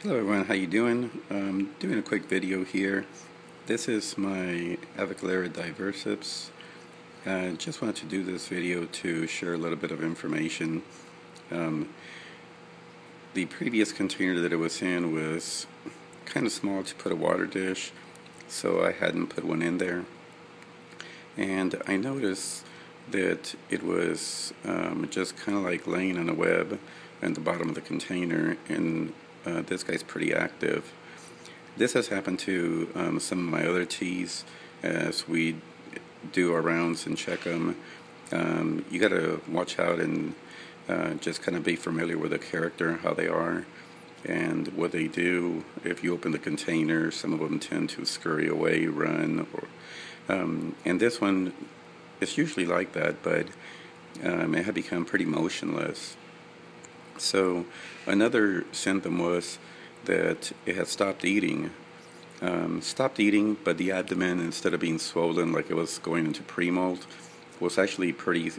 Hello everyone, how you doing? Doing a quick video here. This is my Avicularia diversipes. Just wanted to do this video to share a little bit of information. Um, the previous container that it was in was kind of small to put a water dish, so I hadn't put one in there. And I noticed that it was just kind of like laying on a web at the bottom of the container, and this guy's pretty active. This has happened to some of my other teas as we do our rounds and check them. You got to watch out and just kind of be familiar with the character, how they are, and what they do. If you open the container, some of them tend to scurry away, run, and this one, it's usually like that, but it had become pretty motionless. So another symptom was that it had stopped eating. But the abdomen, instead of being swollen like it was going into pre-molt, was actually pretty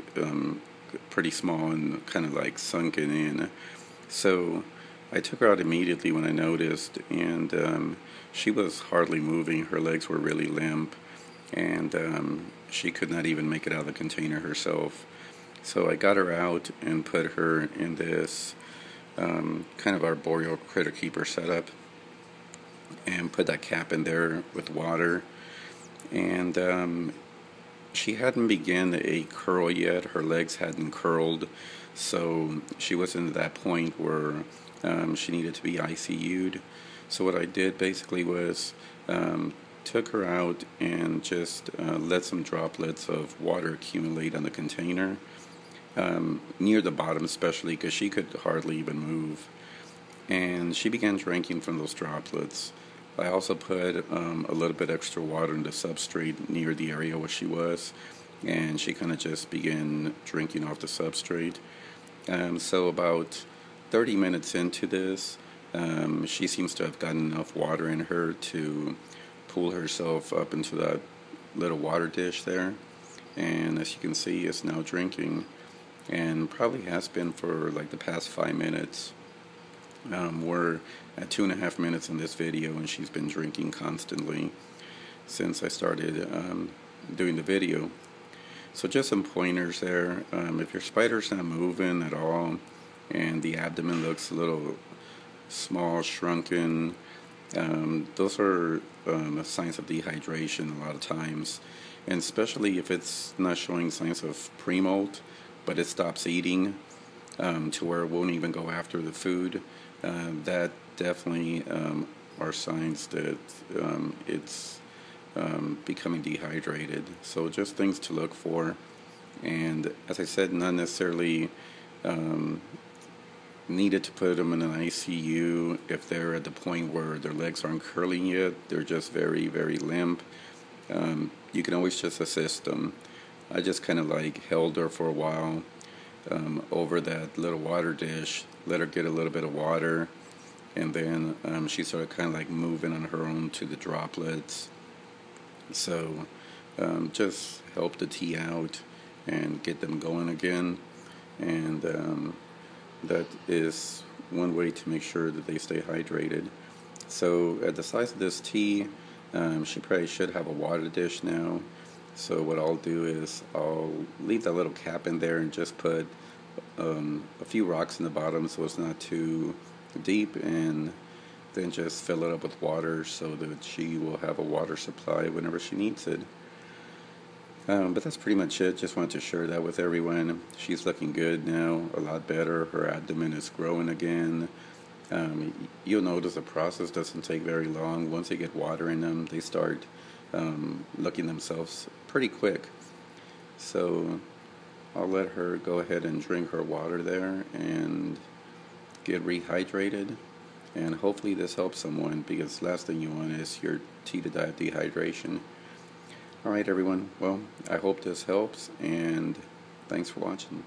small and kind of like sunken in. So I took her out immediately when I noticed, and she was hardly moving. Her legs were really limp, and she could not even make it out of the container herself. So I got her out and put her in this kind of arboreal critter keeper setup, and put that cap in there with water. And she hadn't begun a curl yet. Her legs hadn't curled, so she wasn't at that point where she needed to be ICU'd. So what I did basically was took her out and just let some droplets of water accumulate on the container, near the bottom especially, because she could hardly even move. And she began drinking from those droplets. I also put a little bit extra water in the substrate near the area where she was, and she kind of just began drinking off the substrate. So about 30 minutes into this, she seems to have gotten enough water in her to pull herself up into that little water dish there. And as you can see, it's now drinking, and probably has been for like the past 5 minutes. We're at 2.5 minutes in this video, and she's been drinking constantly since I started doing the video. So just some pointers there. If your spider's not moving at all and the abdomen looks a little small, shrunken, those are signs of dehydration a lot of times, and especially if it's not showing signs of pre-molt, but it stops eating to where it won't even go after the food. That definitely are signs that it's becoming dehydrated. So just things to look for. And as I said, not necessarily needed to put them in an ICU if they're at the point where their legs aren't curling yet. They're just very, very limp. You can always just assist them. I just kind of like held her for a while over that little water dish, let her get a little bit of water, and then she started kind of like moving on her own to the droplets. So just help the tea out and get them going again, and that is one way to make sure that they stay hydrated. So at the size of this tea, she probably should have a water dish now. So what I'll do is I'll leave that little cap in there and just put a few rocks in the bottom so it's not too deep, and then just fill it up with water so that she will have a water supply whenever she needs it. But that's pretty much it. Just wanted to share that with everyone. She's looking good now, a lot better. Her abdomen is growing again. You'll notice the process doesn't take very long. Once they get water in them, they start looking themselves pretty quick. So I'll let her go ahead and drink her water there and get rehydrated, and hopefully this helps someone, because last thing you want is your tea to die of dehydration. Alright everyone, well, I hope this helps, and thanks for watching.